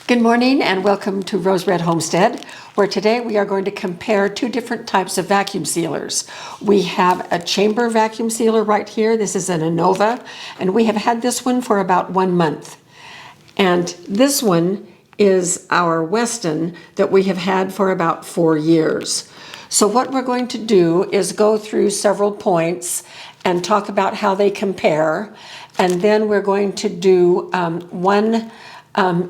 Good morning and welcome to Rose Red Homestead, where today we are going to compare two different types of vacuum sealers. We have a chamber vacuum sealer right here. This is an Anova, and we have had this one for about 1 month. And this one is our Weston that we have had for about 4 years. So what we're going to do is go through several points and talk about how they compare, and then we're going to do one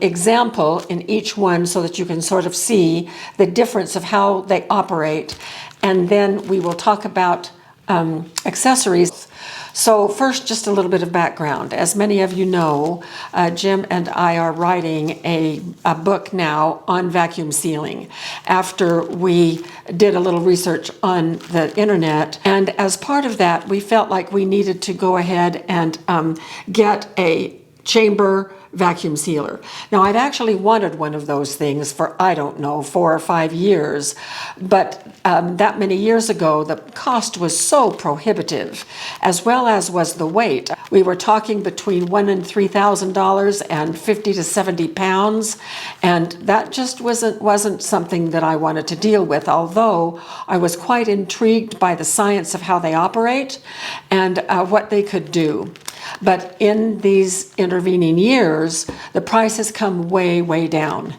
example in each one so that you can sort of see the difference of how they operate, and then we will talk about accessories. So first, just a little bit of background. As many of you know, Jim and I are writing a book now on vacuum sealing after we did a little research on the internet, and as part of that we felt like we needed to go ahead and get a chamber vacuum sealer. Now, I'd actually wanted one of those things for, I don't know, 4 or 5 years, but that many years ago, the cost was so prohibitive, as well as was the weight. We were talking between $1,000 and $3,000 and 50 to 70 pounds, and that just wasn't something that I wanted to deal with, although I was quite intrigued by the science of how they operate and what they could do. But in these intervening years, the price has come way, way down.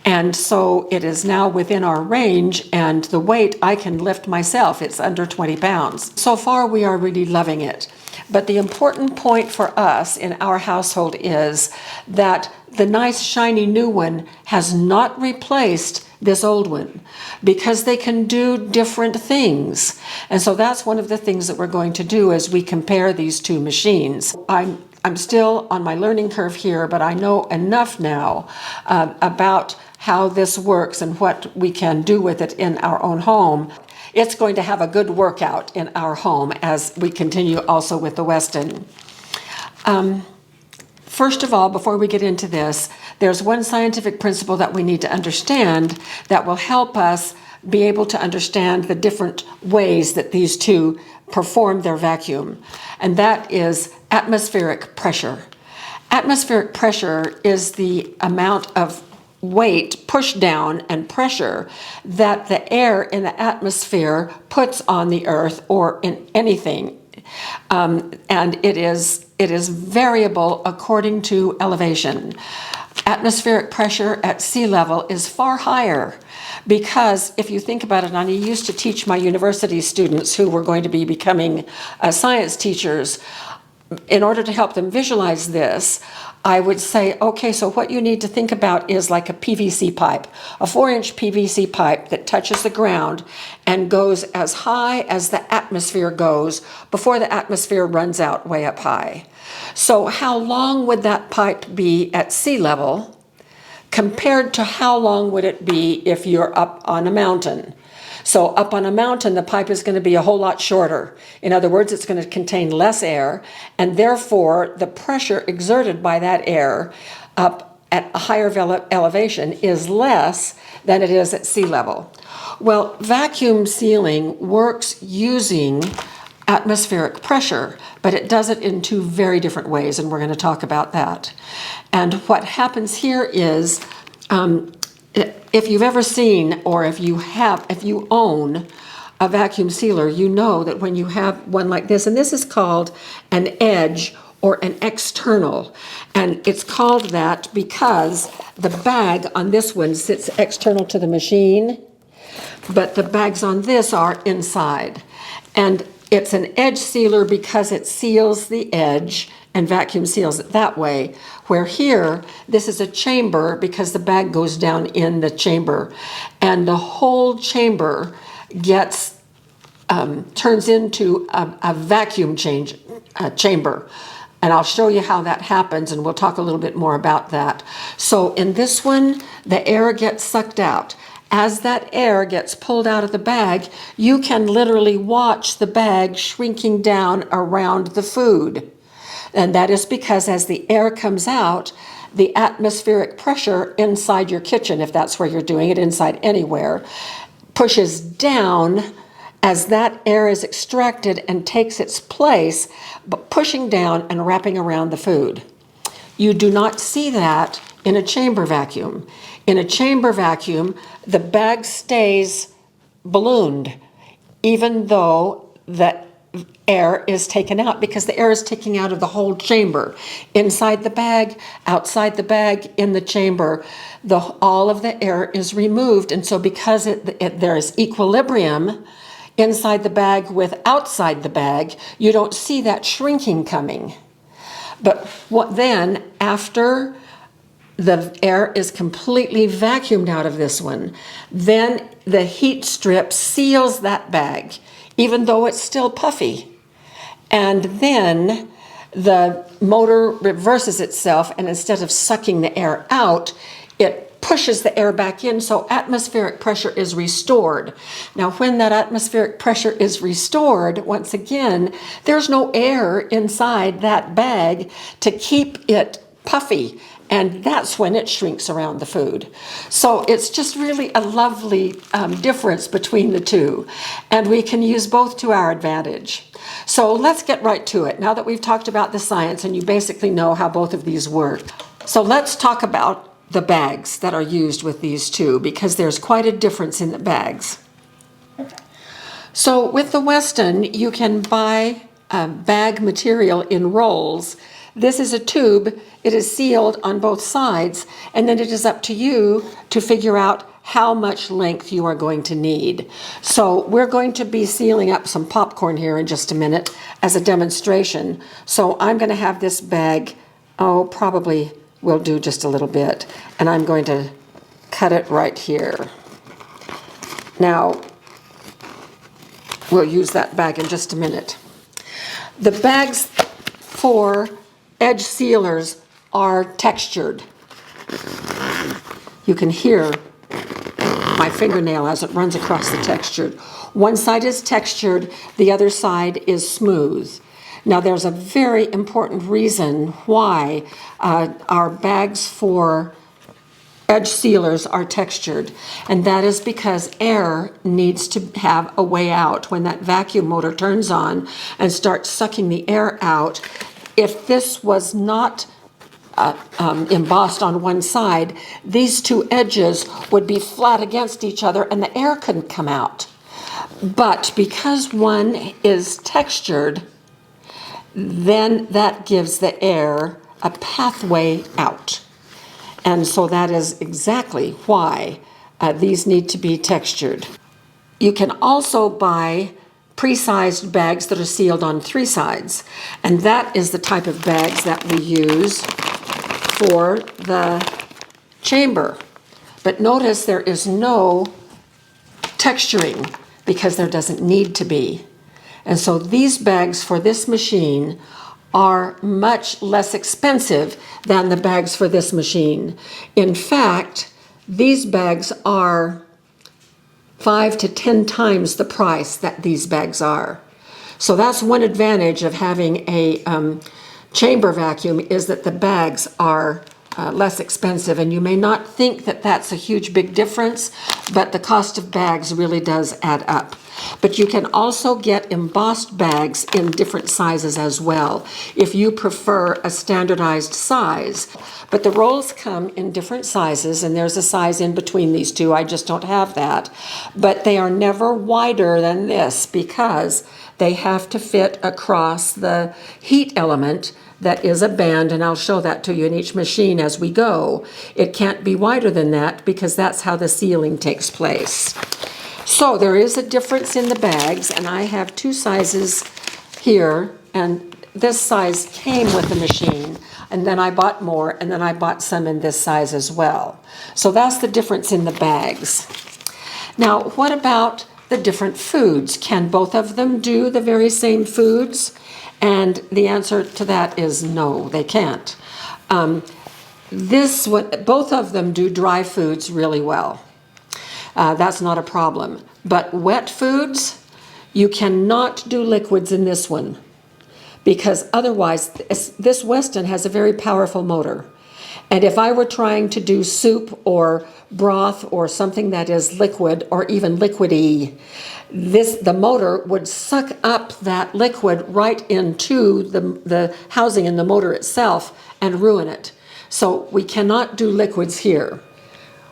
And so it is now within our range, and the weight I can lift myself. It's under 20 pounds. So far, we are really loving it. But the important point for us in our household is that the nice, shiny new one has not replaced this old one, because they can do different things. And so that's one of the things that we're going to do as we compare these two machines. I'm still on my learning curve here, but I know enough now about how this works and what we can do with it in our own home. It's going to have a good workout in our home as we continue also with the Weston. First of all, before we get into this, there's one scientific principle that we need to understand that will help us be able to understand the different ways that these two perform their vacuum, and that is atmospheric pressure. Atmospheric pressure is the amount of weight, push down, and pressure that the air in the atmosphere puts on the earth or in anything. And it is variable according to elevation. Atmospheric pressure at sea level is far higher because if you think about it, and I used to teach my university students who were going to be becoming science teachers, in order to help them visualize this, I would say, okay, so what you need to think about is like a PVC pipe, a 4-inch PVC pipe that touches the ground and goes as high as the atmosphere goes before the atmosphere runs out way up high. So how long would that pipe be at sea level compared to how long would it be if you're up on a mountain? So up on a mountain, the pipe is going to be a whole lot shorter. In other words, it's going to contain less air, and therefore the pressure exerted by that air up at a higher elevation is less than it is at sea level. Well, vacuum sealing works using atmospheric pressure, but it does it in two very different ways, and we're going to talk about that. And what happens here is, if you've ever seen, or if you own a vacuum sealer, you know that when you have one like this, and this is called an edge or an external, and it's called that because the bag on this one sits external to the machine, but the bags on this are inside. And it's an edge sealer because it seals the edge and vacuum seals it that way, where here, this is a chamber because the bag goes down in the chamber, and the whole chamber gets turns into a vacuum chamber. And I'll show you how that happens, and we'll talk a little bit more about that. So in this one, the air gets sucked out. As that air gets pulled out of the bag, you can literally watch the bag shrinking down around the food. And that is because as the air comes out, the atmospheric pressure inside your kitchen, if that's where you're doing it, inside anywhere, pushes down as that air is extracted and takes its place, but pushing down and wrapping around the food. You do not see that in a chamber vacuum. In a chamber vacuum, the bag stays ballooned, even though the air is taken out, because the air is taking out of the whole chamber. Inside the bag, outside the bag, in the chamber, all of the air is removed. And so because there is equilibrium inside the bag with outside the bag, you don't see that shrinking coming. But then, after the air is completely vacuumed out of this one, then the heat strip seals that bag, even though it's still puffy. And then the motor reverses itself, and instead of sucking the air out, it pushes the air back in, so atmospheric pressure is restored. Now, when that atmospheric pressure is restored, once again, there's no air inside that bag to keep it puffy, and that's when it shrinks around the food. So it's just really a lovely difference between the two, and we can use both to our advantage. So let's get right to it. Now that we've talked about the science and you basically know how both of these work. So let's talk about the bags that are used with these two, because there's quite a difference in the bags. So with the Weston, you can buy bag material in rolls. This is a tube. It is sealed on both sides, and then it is up to you to figure out how much length you are going to need. So we're going to be sealing up some popcorn here in just a minute as a demonstration. So I'm going to have this bag, probably will do just a little bit, and I'm going to cut it right here. Now, we'll use that bag in just a minute. The bags for edge sealers are textured. You can hear my fingernail as it runs across the textured. One side is textured, the other side is smooth. Now, there's a very important reason why our bags for edge sealers are textured, and that is because air needs to have a way out. When that vacuum motor turns on and starts sucking the air out, if this was not embossed on one side, these two edges would be flat against each other and the air couldn't come out. But because one is textured, then that gives the air a pathway out. And so that is exactly why these need to be textured. You can also buy pre-sized bags that are sealed on 3 sides. And that is the type of bags that we use for the chamber. But notice there is no texturing because there doesn't need to be. And so these bags for this machine are much less expensive than the bags for this machine. In fact, these bags are 5 to 10 times the price that these bags are. So that's one advantage of having a chamber vacuum, is that the bags are less expensive. And you may not think that that's a huge big difference, but the cost of bags really does add up. But you can also get embossed bags in different sizes as well, if you prefer a standardized size. But the rolls come in different sizes, and there's a size in between these two. I just don't have that. But they are never wider than this because they have to fit across the heat element that is a band, and I'll show that to you in each machine as we go. It can't be wider than that because that's how the sealing takes place. So there is a difference in the bags, and I have 2 sizes here, and this size came with the machine, and then I bought more, and then I bought some in this size as well. So that's the difference in the bags. Now, what about the different foods? Can both of them do the very same foods? And the answer to that is no, they can't. Both of them do dry foods really well. That's not a problem. But wet foods, you cannot do liquids in this one, because otherwise this Weston has a very powerful motor. And if I were trying to do soup or broth or something that is liquid or even liquidy, the motor would suck up that liquid right into the housing in the motor itself and ruin it. So we cannot do liquids here.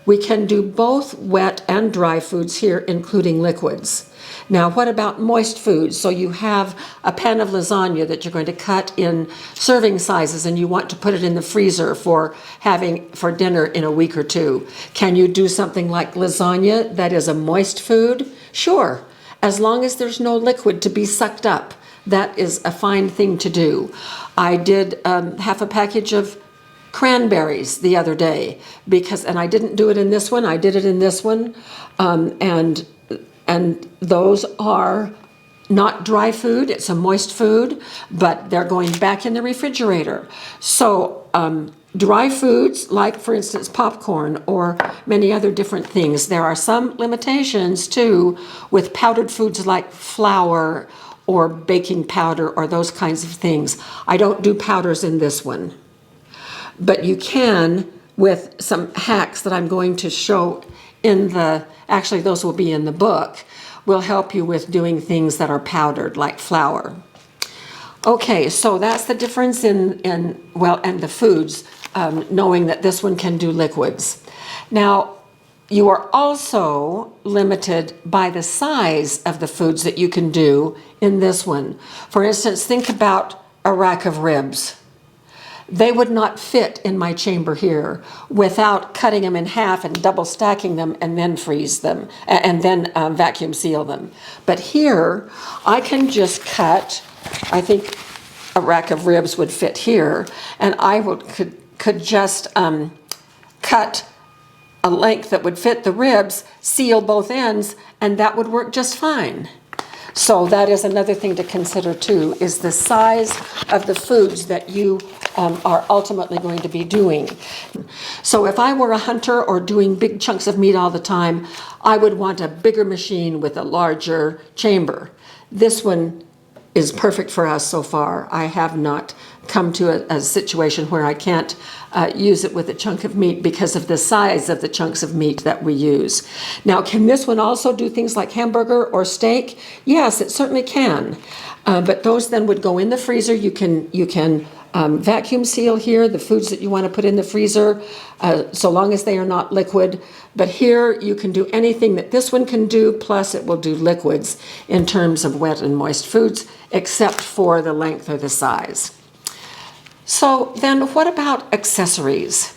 We can do both wet and dry foods here, including liquids. Now, what about moist foods? So you have a pan of lasagna that you're going to cut in serving sizes and you want to put it in the freezer for having for dinner in a week or two. Can you do something like lasagna that is a moist food? Sure, as long as there's no liquid to be sucked up. That is a fine thing to do. I did half a package of cranberries the other day and I didn't do it in this one, I did it in this one, and those are not dry food, it's a moist food, but they're going back in the refrigerator. So dry foods, like for instance popcorn or many other different things, there are some limitations too with powdered foods like flour or baking powder or those kinds of things. I don't do powders in this one. But you can, with some hacks that I'm going to show actually those will be in the book, will help you with doing things that are powdered, like flour. Okay, so that's the difference and the foods, knowing that this one can do liquids. Now, you are also limited by the size of the foods that you can do in this one. For instance, think about a rack of ribs. They would not fit in my chamber here without cutting them in half and double stacking them and then freeze them and then vacuum seal them. But here, I can just cut, I think a rack of ribs would fit here, and I could just cut a length that would fit the ribs, seal both ends, and that would work just fine. So that is another thing to consider too, is the size of the foods that you are ultimately going to be doing. So if I were a hunter or doing big chunks of meat all the time, I would want a bigger machine with a larger chamber. This one is perfect for us so far. I have not come to a situation where I can't use it with a chunk of meat because of the size of the chunks of meat that we use. Now, can this one also do things like hamburger or steak? Yes, it certainly can. But those then would go in the freezer. You can vacuum seal here the foods that you want to put in the freezer, so long as they are not liquid. But here you can do anything that this one can do, plus it will do liquids in terms of wet and moist foods, except for the length or the size. So then what about accessories?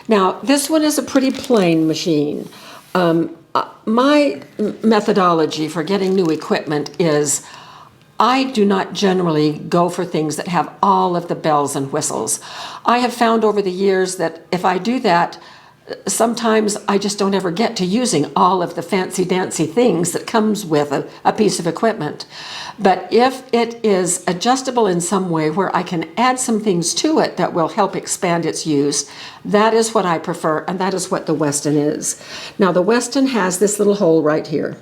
Now, this one is a pretty plain machine. My methodology for getting new equipment is I do not generally go for things that have all of the bells and whistles. I have found over the years that if I do that, sometimes I just don't ever get to using all of the fancy-dancy things that comes with a piece of equipment. But if it is adjustable in some way where I can add some things to it that will help expand its use, that is what I prefer, and that is what the Weston is. Now, the Weston has this little hole right here.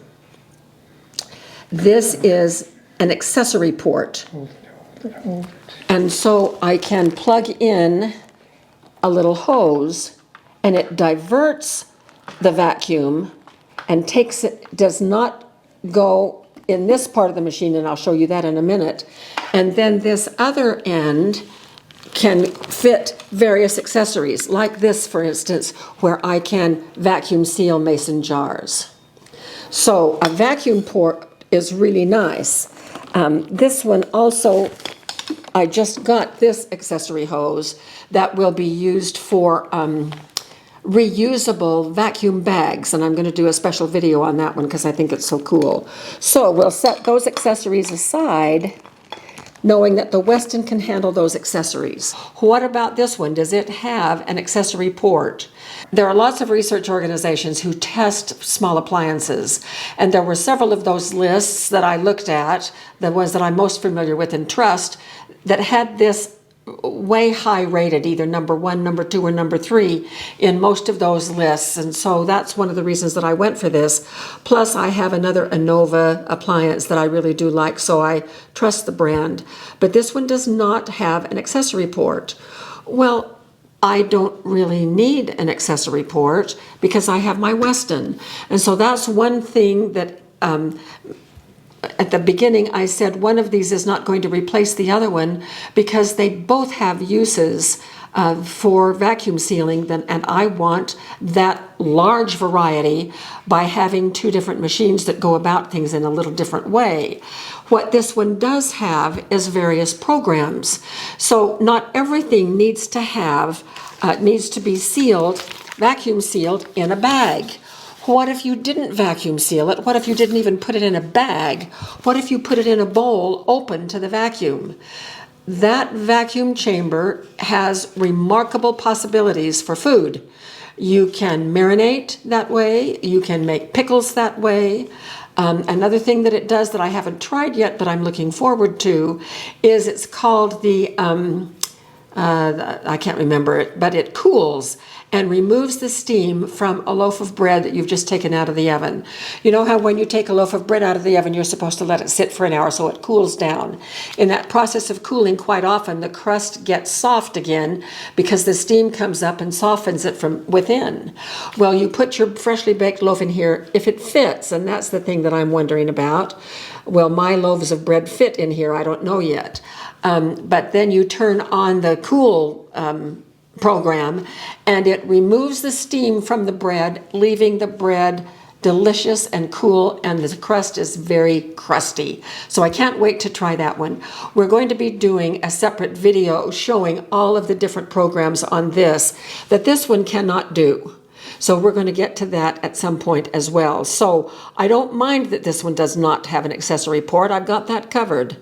This is an accessory port. And so I can plug in a little hose and it diverts the vacuum and does not go in this part of the machine, and I'll show you that in a minute. And then this other end can fit various accessories, like this, for instance, where I can vacuum seal mason jars. So a vacuum port is really nice. This one also, I just got this accessory hose that will be used for reusable vacuum bags, and I'm going to do a special video on that one because I think it's so cool. So we'll set those accessories aside, knowing that the Weston can handle those accessories. What about this one? Does it have an accessory port? There are lots of research organizations who test small appliances, and there were several of those lists that I looked at, the ones that I'm most familiar with and trust, that had this way high rated, either number 1, number 2, or number 3 in most of those lists. And so that's one of the reasons that I went for this. Plus I have another Anova appliance that I really do like, so I trust the brand. But this one does not have an accessory port. Well, I don't really need an accessory port because I have my Weston. And so that's one thing that at the beginning I said one of these is not going to replace the other one because they both have uses for vacuum sealing, and I want that large variety by having two different machines that go about things in a little different way. What this one does have is various programs. So not everything needs to be sealed, vacuum sealed in a bag. What if you didn't vacuum seal it? What if you didn't even put it in a bag? What if you put it in a bowl open to the vacuum? That vacuum chamber has remarkable possibilities for food. You can marinate that way. You can make pickles that way. Another thing that it does that I haven't tried yet, but I'm looking forward to, is it's called I can't remember it, but it cools and removes the steam from a loaf of bread that you've just taken out of the oven. You know how when you take a loaf of bread out of the oven, you're supposed to let it sit for an hour so it cools down. In that process of cooling, quite often the crust gets soft again because the steam comes up and softens it from within. Well, you put your freshly baked loaf in here if it fits, and that's the thing that I'm wondering about. Will my loaves of bread fit in here? I don't know yet. But then you turn on the cool program and it removes the steam from the bread, leaving the bread delicious and cool, and the crust is very crusty. So I can't wait to try that one. We're going to be doing a separate video showing all of the different programs on this that this one cannot do. So we're going to get to that at some point as well. So I don't mind that this one does not have an accessory port. I've got that covered.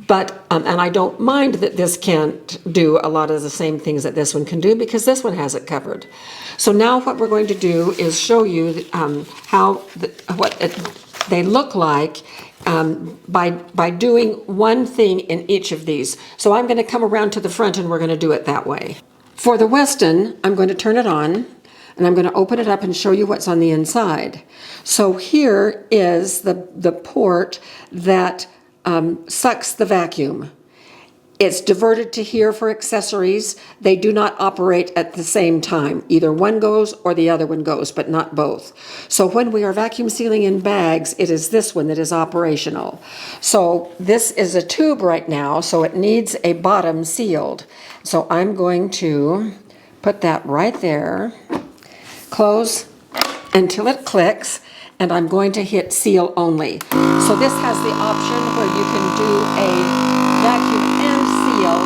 But, and I don't mind that this can't do a lot of the same things that this one can do because this one has it covered. So now what we're going to do is show you they look like by doing one thing in each of these. So I'm going to come around to the front and we're going to do it that way. For the Weston, I'm going to turn it on and I'm going to open it up and show you what's on the inside. So here is the port that sucks the vacuum. It's diverted to here for accessories. They do not operate at the same time. Either one goes or the other one goes, but not both. So when we are vacuum sealing in bags, it is this one that is operational. So this is a tube right now, so it needs a bottom sealed. So I'm going to put that right there, close until it clicks, and I'm going to hit seal only. So this has the option where you can do a vacuum and seal,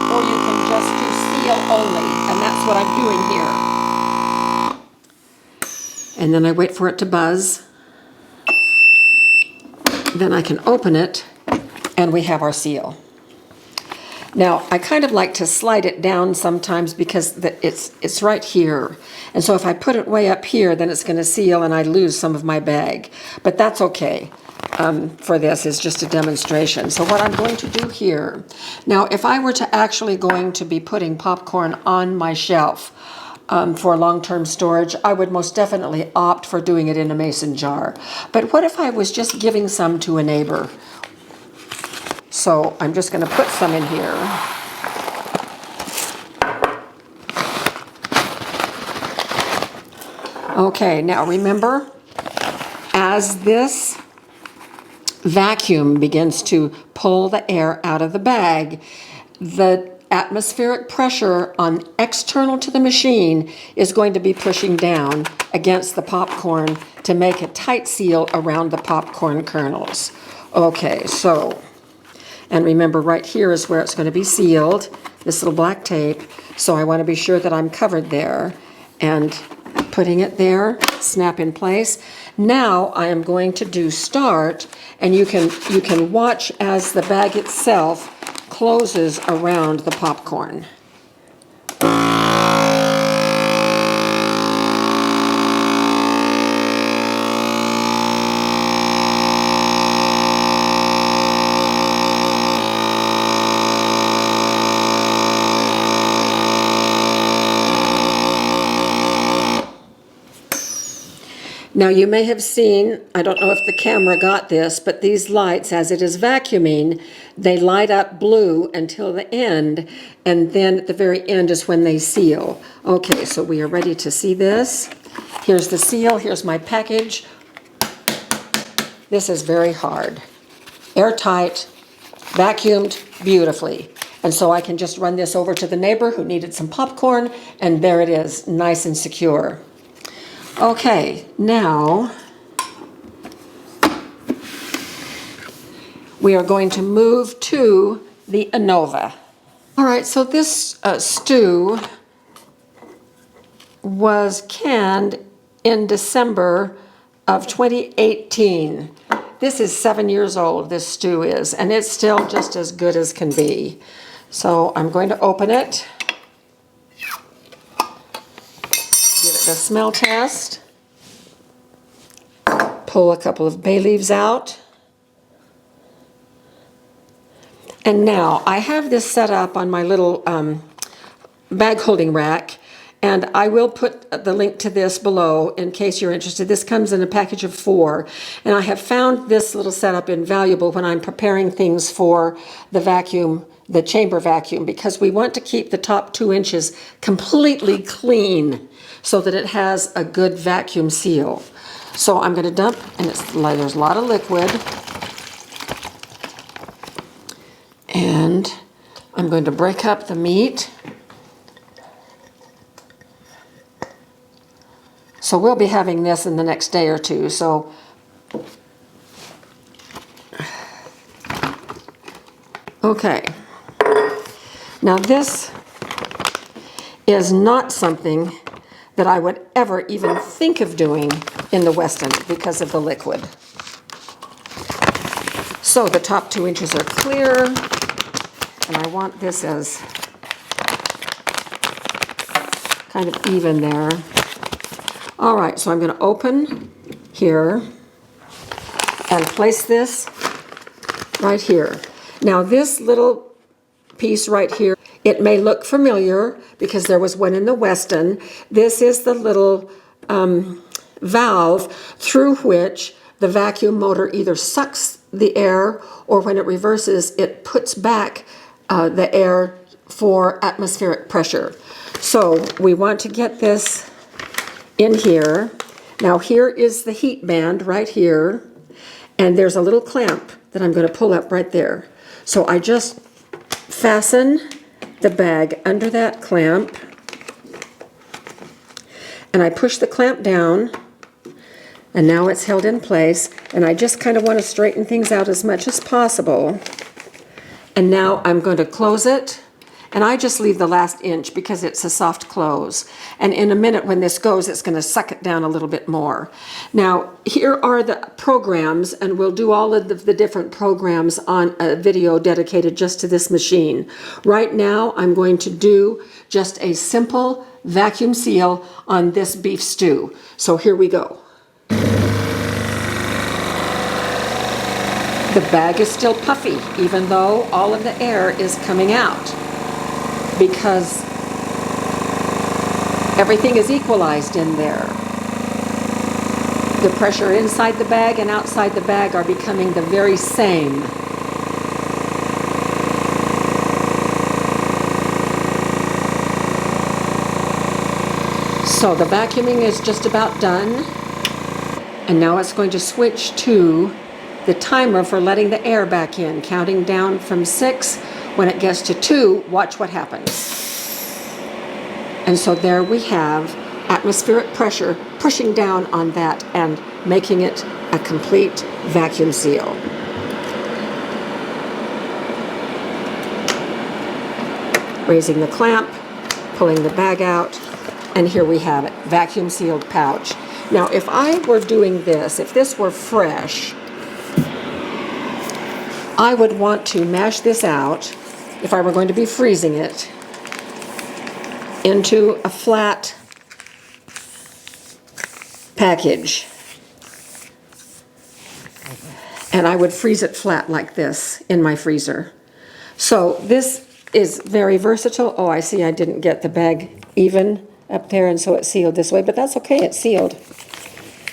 or you can just do seal only, and that's what I'm doing here. And then I wait for it to buzz. Then I can open it, and we have our seal. Now, I kind of like to slide it down sometimes because it's right here. And so if I put it way up here, then it's going to seal and I lose some of my bag. But that's okay for this. It's just a demonstration. So what I'm going to do here, now if I were to actually going to be putting popcorn on my shelf for long-term storage, I would most definitely opt for doing it in a mason jar. But what if I was just giving some to a neighbor? So I'm just going to put some in here. Okay, now remember, as this vacuum begins to pull the air out of the bag, the atmospheric pressure on external to the machine is going to be pushing down against the popcorn to make a tight seal around the popcorn kernels. Okay, so, and remember right here is where it's going to be sealed, this little black tape, so I want to be sure that I'm covered there, and putting it there, snap in place. Now I am going to do start, and you can watch as the bag itself closes around the popcorn. Now you may have seen, I don't know if the camera got this, but these lights, as it is vacuuming, they light up blue until the end, and then at the very end is when they seal. Okay, so we are ready to see this. Here's the seal, here's my package. This is very hard. Airtight, vacuumed beautifully. And so I can just run this over to the neighbor who needed some popcorn, and there it is, nice and secure. Okay, now we are going to move to the Anova. All right, so this stew was canned in December of 2018. This is 7 years old, this stew is, and it's still just as good as can be. So I'm going to open it, give it a smell test, pull a couple of bay leaves out. And now I have this set up on my little bag holding rack, and I will put the link to this below in case you're interested. This comes in a package of 4, and I have found this little setup invaluable when I'm preparing things for the vacuum, the chamber vacuum, because we want to keep the top 2 inches completely clean so that it has a good vacuum seal. So I'm going to dump, and there's a lot of liquid. And I'm going to break up the meat. So we'll be having this in the next day or two. So okay. Now this is not something that I would ever even think of doing in the Weston because of the liquid. So the top 2 inches are clear, and I want this as kind of even there. All right, so I'm going to open here and place this right here. Now this little piece right here, it may look familiar because there was one in the Weston. This is the little valve through which the vacuum motor either sucks the air, or when it reverses, it puts back the air for atmospheric pressure. So we want to get this in here. Now here is the heat band right here, and there's a little clamp that I'm going to pull up right there. So I just fasten the bag under that clamp, and I push the clamp down, and now it's held in place, and I just kind of want to straighten things out as much as possible. And now I'm going to close it, and I just leave the last inch because it's a soft close. And in a minute when this goes, it's going to suck it down a little bit more. Now, here are the programs, and we'll do all of the different programs on a video dedicated just to this machine. Right now, I'm going to do just a simple vacuum seal on this beef stew. So here we go. The bag is still puffy, even though all of the air is coming out, because everything is equalized in there. The pressure inside the bag and outside the bag are becoming the very same. So the vacuuming is just about done, and now it's going to switch to the timer for letting the air back in, counting down from 6. When it gets to 2, watch what happens. And so there we have atmospheric pressure pushing down on that and making it a complete vacuum seal. Raising the clamp, pulling the bag out, and here we have it, vacuum sealed pouch. Now if I were doing this, if this were fresh, I would want to mash this out, if I were going to be freezing it, into a flat package. And I would freeze it flat like this in my freezer. So this is very versatile. Oh, I see I didn't get the bag even up there, and so it's sealed this way, but that's okay, it's sealed.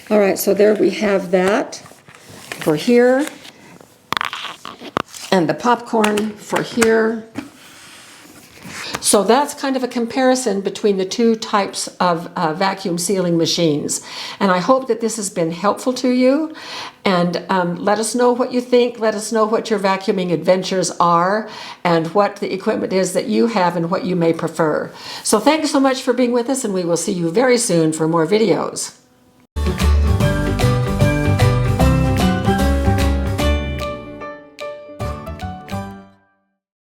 All right, so there we have that for here. And the popcorn for here. So that's kind of a comparison between the two types of vacuum sealing machines. And I hope that this has been helpful to you. And let us know what you think. Let us know what your vacuuming adventures are and what the equipment is that you have and what you may prefer. So thanks so much for being with us, and we will see you very soon for more videos.